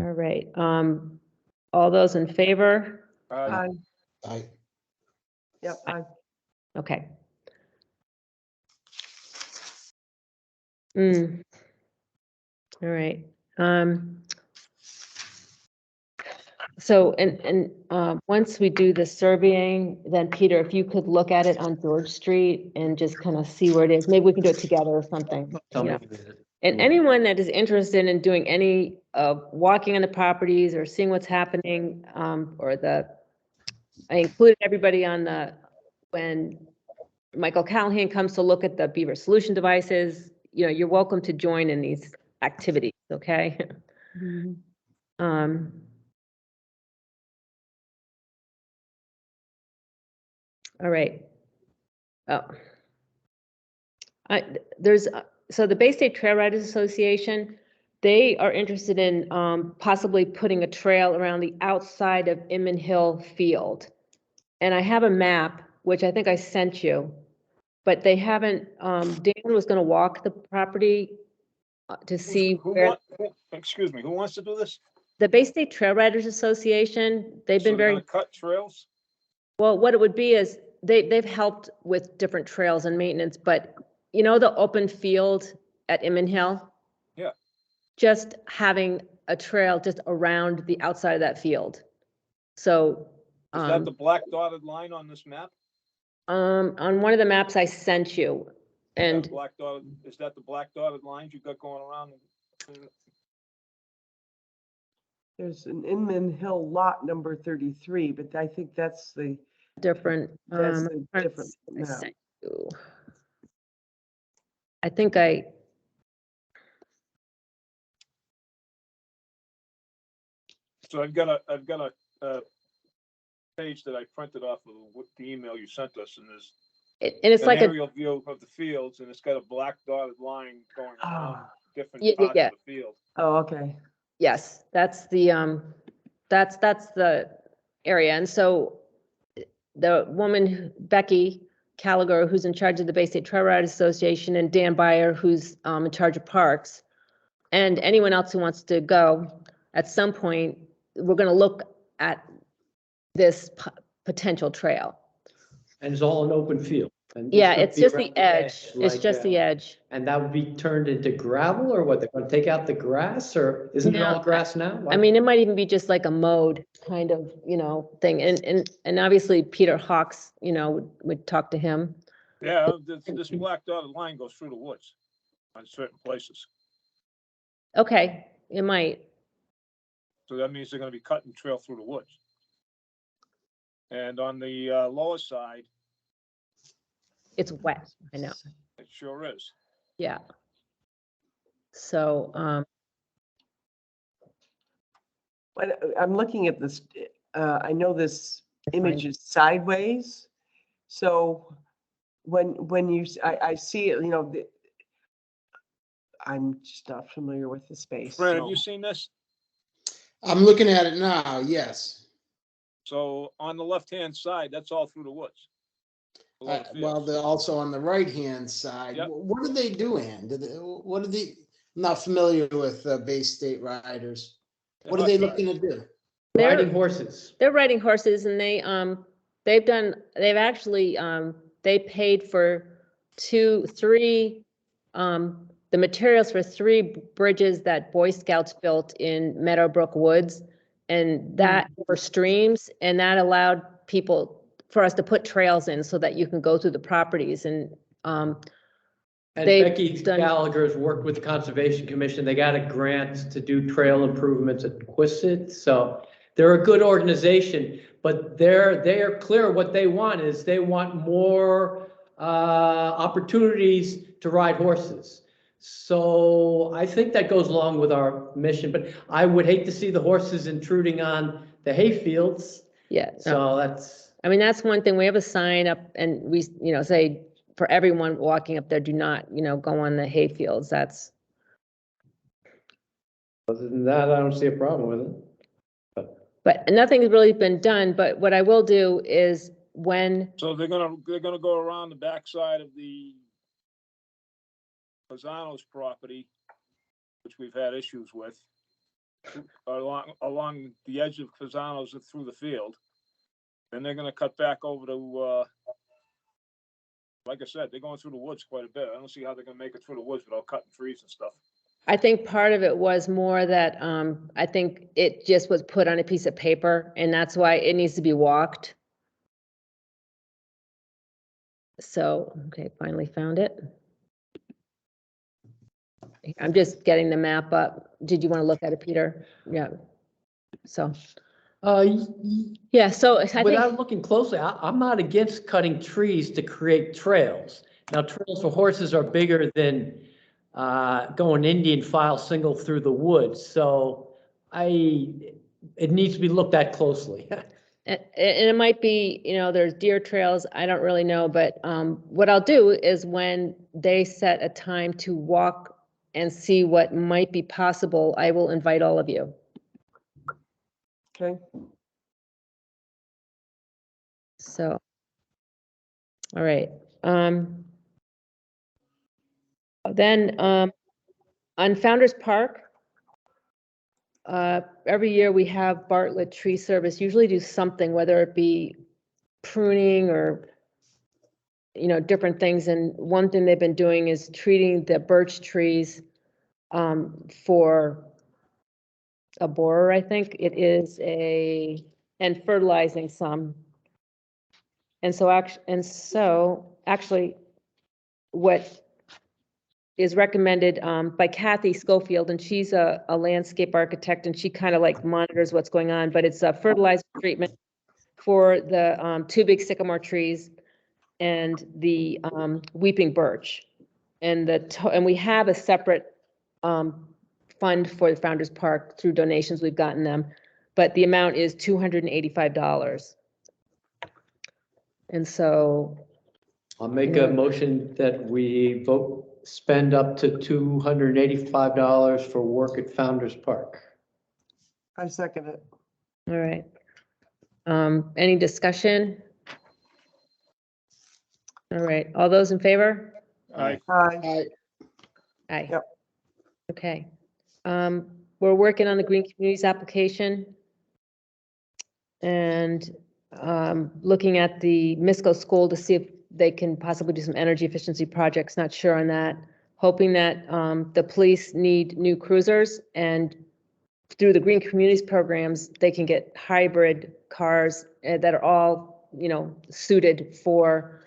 All right, all those in favor? Aye. I, Yep, aye. Okay. All right, so, once we do the surveying, then Peter, if you could look at it on George Street and just kind of see where it is, maybe we can do it together or something. Tell you me know. if it is. And anyone that is interested in doing any walking on the properties or seeing what's happening, I included everybody on when Michael Callahan comes to look at the Beaver Solution devices, you know, you're welcome to join in these activities, okay? All right. Oh. So the Bay State Trail Riders Association, they are interested in possibly putting a trail around the outside of Inman Hill Field. And I have a map, which I think I sent you, but they haven't, Dan was gonna walk the property to see where, Excuse me, who wants to do this? the Bay State Trail Riders Association, they've So been they're very, gonna cut trails? well, what it would be is they've helped with different trails and maintenance, but you know, the open field at Inman Hill? Yeah. Just having a trail just around the outside of that field. So, Is that the black dotted line on this map? on one of the maps I sent you, and Is that the black dotted lines you got going around? There's an Inman Hill lot number 33, but I think that's the, different, that's the I different map. sent you. I think I, So I've got a page that I printed off of the email you sent us, and there's and it's an like a, aerial view of the fields, and it's got a black dotted line going around Oh, different Yeah, parts yeah. of the field. oh, okay. yes, that's the, that's the area. And so the woman, Becky, Caliger, who's in charge of the Bay State Trail Riders Association, and Dan Byer, who's in charge of parks, and anyone else who wants to go, at some point, we're gonna look at this potential trail. And it's all an open field. And Yeah, gonna it's be just around the edge. It's like, just the edge. And that would be turned into gravel, or what? They're gonna take out the grass, or isn't it No, all grass now? I mean, it might even be just like a mode kind of, thing. And obviously Peter Hawks, would talk to him. Yeah, this black dotted line goes through the woods on certain places. Okay, it might. So that means they're gonna be cutting trail through the woods. And on the lower side, It's wet, I know. it sure is. Yeah. So, But I'm looking at this, I know this It's fine. image is sideways. So when you, I see it, I'm just not familiar with the space. Fran, have so- you seen this? I'm looking at it now, yes. So on the left-hand side, that's all through the woods. Below the Well, fields. they're also on the right-hand side. Yep. What are they doing? I'm not familiar with Bay State Riders. What are they looking to do? Riding horses. they're riding horses and they've actually, they paid for the materials for 3 bridges that Boy Scouts built in Meadowbrook Woods. And that for streams, and that allowed for us to put trails in so that you can go through the properties and, And They've Becky done- Gallagher's worked with the Conservation Commission. They got a grant to do trail improvements at Quistit. So they're a good organization, but they are clear what they want is they want more opportunities to ride horses. So I think that goes along with our mission, but I would hate to see the horses intruding on the hay fields. yeah. no. So that's, I mean, that's one thing. We have a sign up and we, say for everyone walking up there, do not, go on the hay fields. That's, other than that, I don't see a problem with it. but nothing's really been done. But what I will do is So they're gonna go around the backside of the Lozano's property, which we've had issues with, along the edge of Fasano's and through the field. Then they're gonna cut back over to, like I said, they're going through the woods quite a bit. I don't see how they're gonna make it through the woods without cutting trees and stuff. I think part of it was more that, I think it just was put on a piece of paper and that's why it needs to be walked. So, okay, finally found it. I'm just getting the map up. Did you want to look at it, Peter? Yeah. So, yeah, so I think, Without looking closely, I'm not against cutting trees to create trails. Now, trails for horses are bigger than going Indian file single through the woods, so it needs to be looked at closely. and it might be, there's deer trails, I don't really know, but what I'll do is when they set a time to walk and see what might be possible, I will invite all of you. Okay. So, all right. Then on Founder's Park, every year we have Bartlett Tree Service usually do something, whether it be pruning or, different things. And one thing they've been doing is treating the birch trees for a borer, I think it is and fertilizing some. And so actually, what is recommended by Kathy Schofield, and she's a landscape architect, and she kind of like monitors what's going on, but it's a fertilizer treatment for the 2 big sycamore trees and the weeping birch. And we have a separate fund for the Founder's Park through donations we've gotten them, but the amount is $285. And so, I'll make a motion that we spend up to $285 for work at Founder's Park. I second it. all right. Any discussion? All right, all those in favor? Aye. I, Aye. Yep. Okay. We're working on the Green Communities application. And looking at the Misco School to see if they can possibly do some energy efficiency projects, not sure on that. Hoping that the police need new cruisers, and through the Green Communities programs, they can get hybrid cars that are all, suited for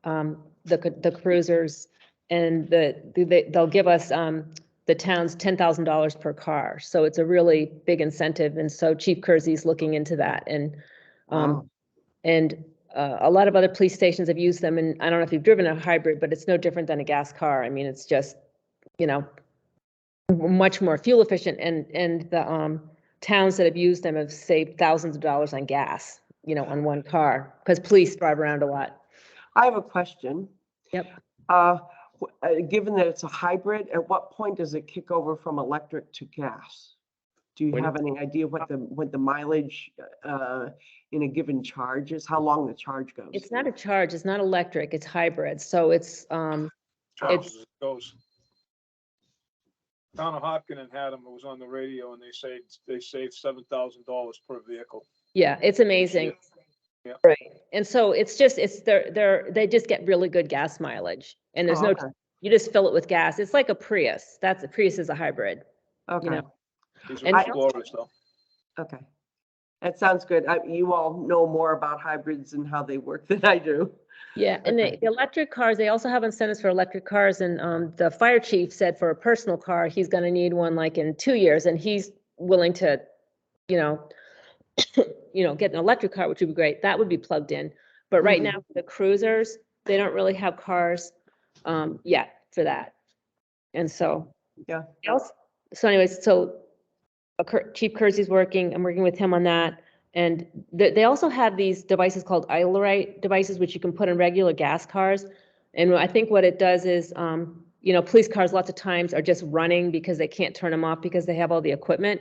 the cruisers. And they'll give us the town's $10,000 per car. So it's a really big incentive. And so Chief Kersey's looking into that. And Wow. a lot of other police stations have used them. And I don't know if you've driven a hybrid, but it's no different than a gas car. I mean, it's just, much more fuel efficient. And the towns that have used them have saved thousands of dollars on gas, on one car, because police drive around a lot. I have a question. Yep. Given that it's a hybrid, at what point does it kick over from electric to gas? Do you When have any idea what the mileage in a given charge is? How long the charge goes? It's not a charge, it's not electric, it's hybrid. So it's, Charles as it goes. Town of Hopkinen had them, it was on the radio, and they saved $7,000 per vehicle. yeah, it's amazing. Yeah. Right. And so it's they just get really good gas mileage, and there's Oh, no, okay. you just fill it with gas. It's like a Prius. A Prius is a hybrid. Okay. know. These And- are Explorers though. Okay. That sounds good. You all know more about hybrids and how they work than I do. Yeah, and Okay. the electric cars, they also have incentives for electric cars, and the fire chief said for a personal car, he's gonna need one like in 2 years, and he's willing to, get an electric car, which would be great. That would be plugged in. But right Mhm. now, the cruisers, they don't really have cars yet for that. And so. Yeah. So anyways, Chief Kersey's working, I'm working with him on that. And they also have these devices called idle-right devices, which you can put in regular gas cars. And I think what it does is, police cars lots of times are just running because they can't turn them off because they have all the equipment.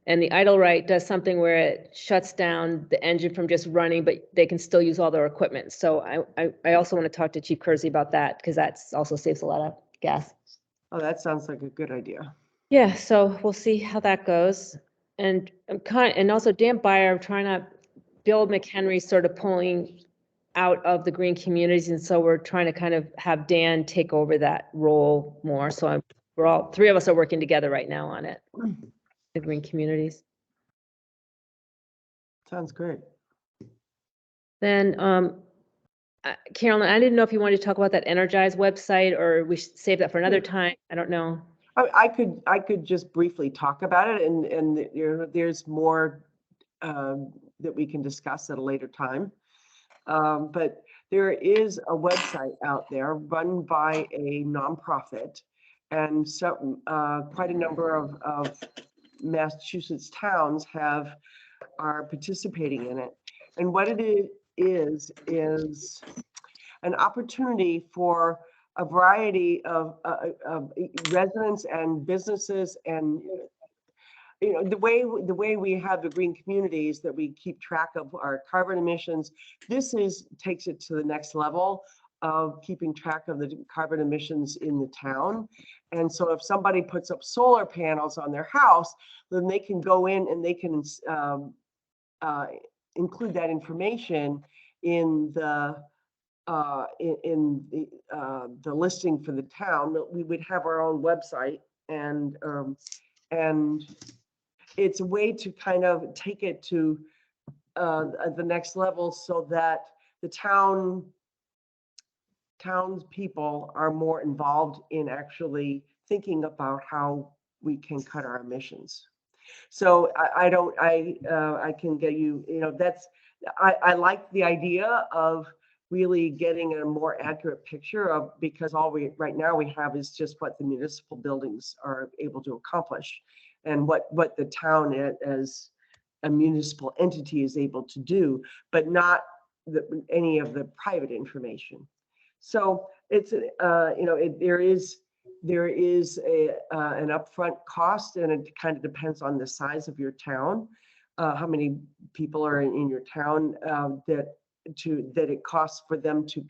And the idle-right does something where it shuts down the engine from just running, but they can still use all their equipment. So I also want to talk to Chief Kersey about that, because that's also saves a lot of gas. Oh, that sounds like a good idea. Yeah, so we'll see how that goes. And and also Dan Byer, trying to, Bill McHenry's sort of pulling out of the green communities. And so we're trying to kind of have Dan take over that role more. So three of us are working together right now on it, the green communities. Sounds great. Then, Carolyn, I didn't know if you wanted to talk about that Energize website, or we should save that for another time. I don't know. I could just briefly talk about it, and there's more that we can discuss at a later time. But there is a website out there run by a nonprofit, and so quite a number of Massachusetts towns are participating in it. And what it is an opportunity for a variety of residents and businesses, and the way we have the green communities, that we keep track of our carbon emissions. This takes it to the next level of keeping track of the carbon emissions in the town. And so if somebody puts up solar panels on their house, then they can go in and they can include that information in the listing for the town. That we would have our own website, and it's a way to kind of take it to the next level, so that the townspeople are more involved in actually thinking about how we can cut our emissions. So I can get you, I like the idea of really getting a more accurate picture of, because right now we have is just what the municipal buildings are able to accomplish, and what the town as a municipal entity is able to do, but not any of the private information. So it's there is an upfront cost, and it kind of depends on the size of your town, how many people are in your town, that it costs for them to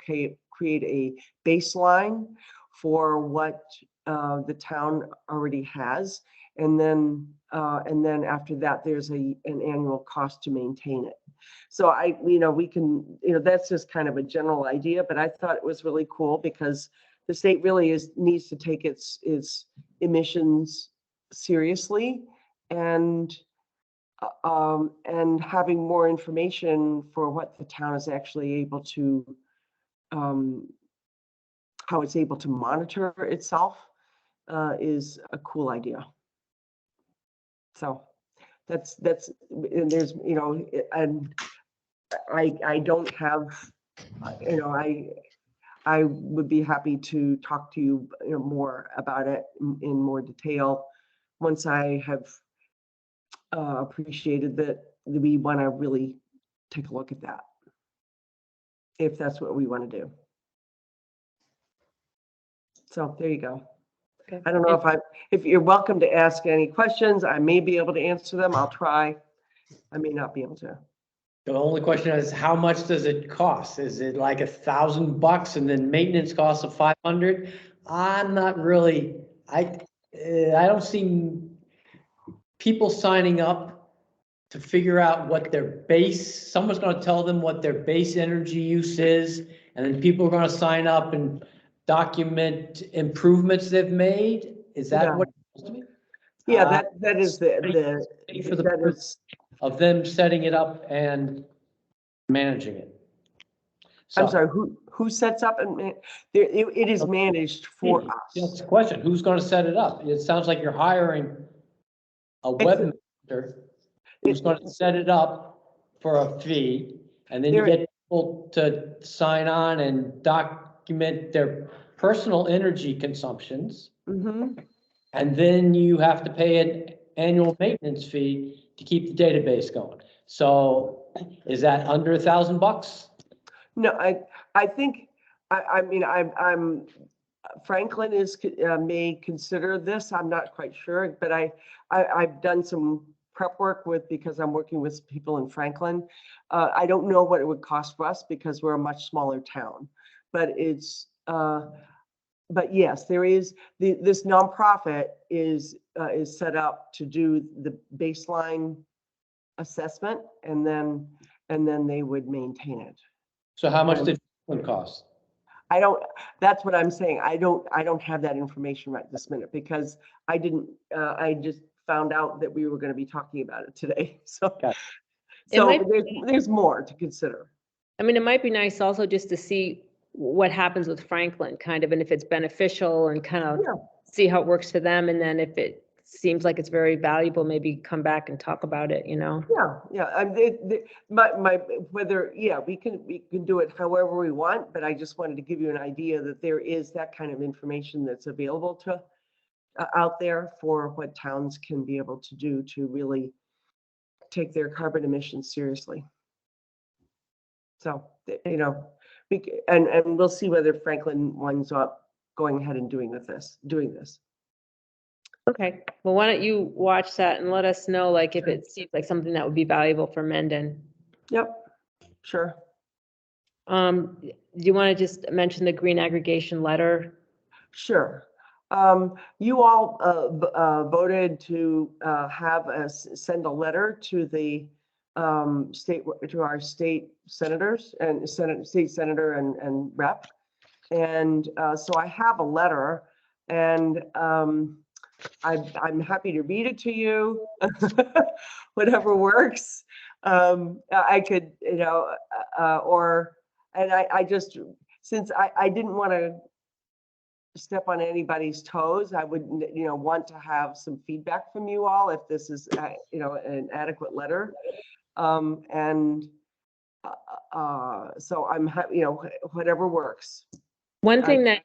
create a baseline for what the town already has. And then after that, there's an annual cost to maintain it. So we can, that's just kind of a general idea, but I thought it was really cool because the state really needs to take its emissions seriously, and having more information for what the town is actually able to, how it's able to monitor itself, is a cool idea. So that's, and there's, and I don't have, I would be happy to talk to you, more about it in more detail once I have appreciated that we want to really take a look at that, if that's what we want to do. So there you go. Okay. I don't know if you're welcome to ask any questions. I may be able to answer them. I'll try. I may not be able to. The only question is, how much does it cost? Is it like $1,000 and then maintenance costs of 500? I'm not really, I don't see people signing up to figure out what their base, someone's gonna tell them what their base energy use is, and then people are gonna sign up and document improvements they've made. Is that Yeah. what it's supposed to be? Yeah, that is for the that purpose is, of them setting it up and managing it. I'm So, sorry, who sets up it is managed for us. that's the question. Who's going to set it up? It sounds like you're hiring a webmaster who's going to set it up for a fee, and then you get people to sign on and document their personal energy consumptions, Mhm. and then you have to pay an annual maintenance fee to keep the database going. So is that under $1,000? No, I think, I'm Franklin may consider this. I'm not quite sure, but I've done some prep work because I'm working with people in Franklin. I don't know what it would cost for us because we're a much smaller town, but but yes, there is this nonprofit is set up to do the baseline assessment, and then they would maintain it. So how much did it cost? That's what I'm saying. I don't have that information right this minute because I just found out that we were going to be talking about it today. So, Got there's more to consider. I mean, it might be nice also just to see what happens with Franklin, kind of, and if it's beneficial, and kind of Yeah. see how it works for them. And then if it seems like it's very valuable, maybe come back and talk about it, Yeah. We can do it however we want, but I just wanted to give you an idea that there is that kind of information that's available to out there for what towns can be able to do to really take their carbon emissions seriously. So, and we'll see whether Franklin winds up going ahead and doing this. Okay, well, why don't you watch that and let us know, like, if it seems like something that would be valuable for Mendon. Yep, sure. Do you want to just mention the green aggregation letter? Sure. You all voted to send a letter to the to our state senators and state senator and rep. And so I have a letter, and I'm happy to read it to you, whatever works. I could, I just, since I didn't want to step on anybody's toes, I would, want to have some feedback from you all if this is, an adequate letter. So I'm happy, whatever works. One thing that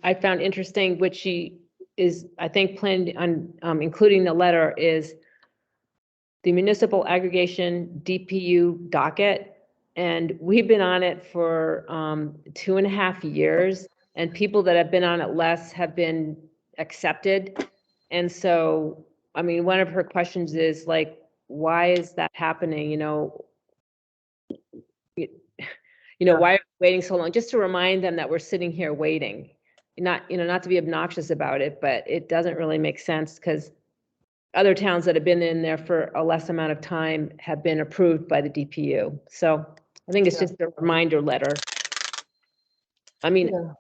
I found interesting, which she is, I think, planned on including the letter, is the municipal aggregation DPU docket. And we've been on it for 2.5 years, and people that have been on it less have been accepted. And so, I mean, one of her questions is like, why is that happening? you know, Yeah. why are we waiting so long? Just to remind them that we're sitting here waiting. Not, you know, not to be obnoxious about it, but it doesn't really make sense because other towns that have been in there for a less amount of time have been approved by the DPU. So I think it's Yeah. just a reminder letter. I mean, Yeah.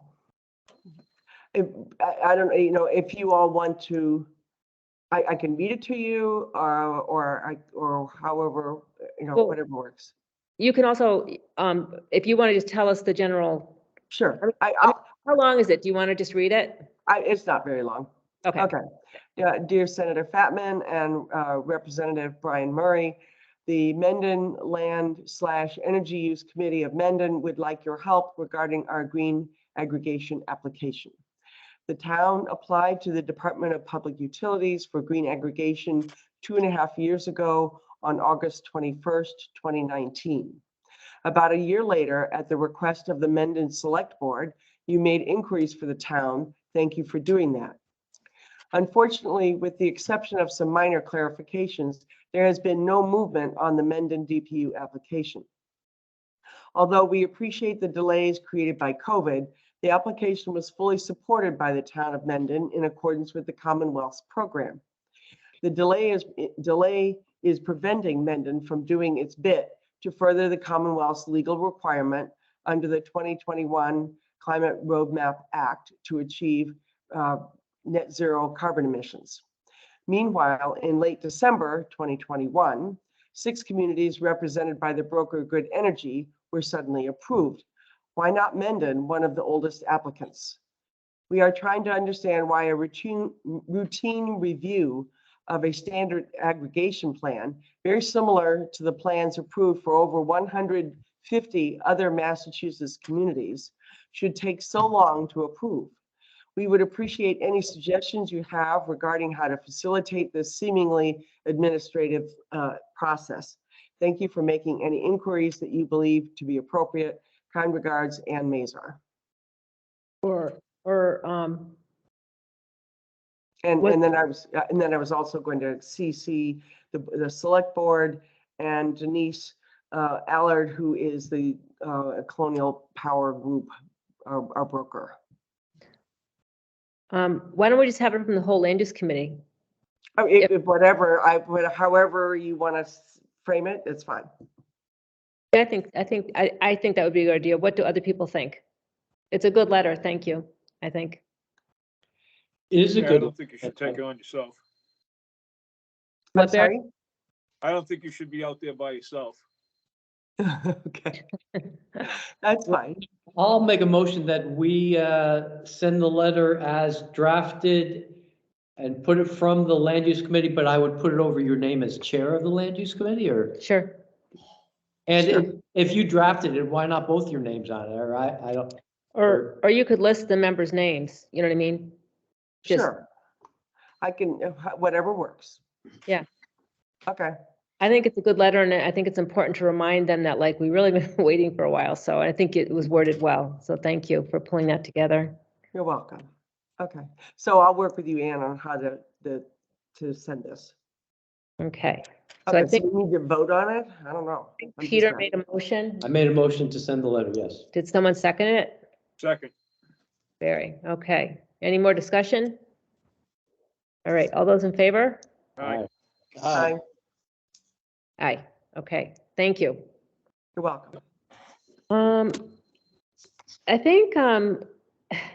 I don't, you know, if you all want to, I can read it to you, or however, you know, Well- whatever works. you can also, if you want to just tell us the general, Sure. how long is it? Do you want to just read it? It's not very long. Okay. Okay. Yeah, dear Senator Fatman and Representative Brian Murray, the Mendon Land/Energy Use Committee of Mendon would like your help regarding our green aggregation application. The town applied to the Department of Public Utilities for green aggregation 2.5 years ago on August 21st, 2019. About a year later, at the request of the Mendon Select Board, you made inquiries for the town. Thank you for doing that. Unfortunately, with the exception of some minor clarifications, there has been no movement on the Mendon DPU application. Although we appreciate the delays created by COVID, the application was fully supported by the town of Mendon in accordance with the Commonwealth's program. The delay is preventing Mendon from doing its bit to further the Commonwealth's legal requirement under the 2021 Climate Roadmap Act to achieve net zero carbon emissions. Meanwhile, in late December 2021, 6 communities represented by the broker Good Energy were suddenly approved. Why not Mendon, one of the oldest applicants? We are trying to understand why a routine review of a standard aggregation plan, very similar to the plans approved for over 150 other Massachusetts communities, should take so long to approve. We would appreciate any suggestions you have regarding how to facilitate this seemingly administrative process. Thank you for making any inquiries that you believe to be appropriate. Kind regards, Ann Mazar. And What- then I was also going to CC the select board and Denise Allard, who is the Colonial Power Group, our broker. Why don't we just have it from the whole land use committee? However you want to frame it, it's fine. I think that would be a good idea. What do other people think? It's a good letter. Thank you, I think. It is a Yeah, I good. don't think you should take it on yourself. I'm What, Barry? sorry? I don't think you should be out there by yourself. Okay, that's fine. I'll make a motion that we send the letter as drafted and put it from the land use committee, but I would put it over your name as chair of the land use committee, or? Sure. And Sure. if you drafted it, why not both your names on it? Or I don't. Or you could list the members' names, you know what I mean? Just- Sure. I can, whatever works. Yeah. Okay, I think it's a good letter, and I think it's important to remind them that, like, we really been waiting for a while, so I think it was worded well. So thank you for pulling that together. you're welcome. Okay, so I'll work with you, Ann, on how to send this. Okay. So I Okay, so think we need to vote on it? I don't know. I'm just Peter not- made a motion. I made a motion to send the letter, yes. Did someone second it? Second, Barry, okay. Any more discussion? All right, all those in favor? aye, Aye, Aye, okay, thank you. you're welcome. I think, on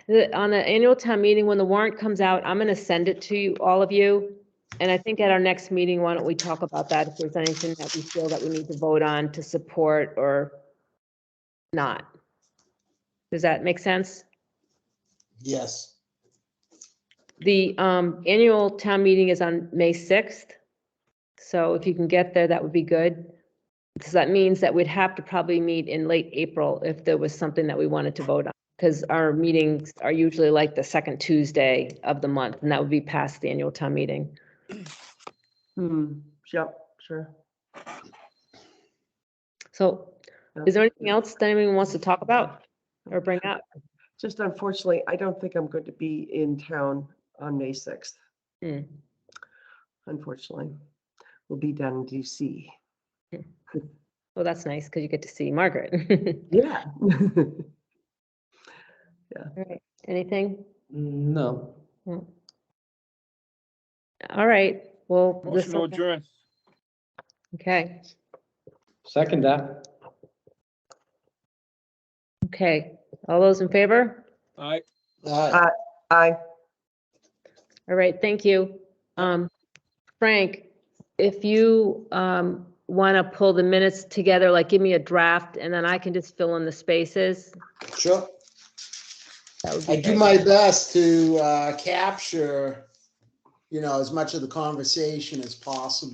the annual town meeting, when the warrant comes out, I'm gonna send it to you, all of you. And I think at our next meeting, why don't we talk about that, if there's anything that we feel that we need to vote on to support or not. Does that make sense? Yes. The annual town meeting is on May 6th. So if you can get there, that would be good. So that means that we'd have to probably meet in late April if there was something that we wanted to vote on. Because our meetings are usually like the second Tuesday of the month, and that would be past the annual town meeting. Yep, sure. So is there anything else that anyone wants to talk about or bring up? Just unfortunately, I don't think I'm going to be in town on May 6th. Hmm. Unfortunately, we'll be down in DC. Well, that's nice because you get to see Margaret. Yeah. All right, anything? No. No. All right, well, this, Motion to adjourn. okay, Second that. okay. All those in favor? All right, I, All right, thank you. Frank, if you, want to pull the minutes together, like give me a draft and then I can just fill in the spaces. Sure. That would be I do great. my best to capture, as much of the conversation as possible.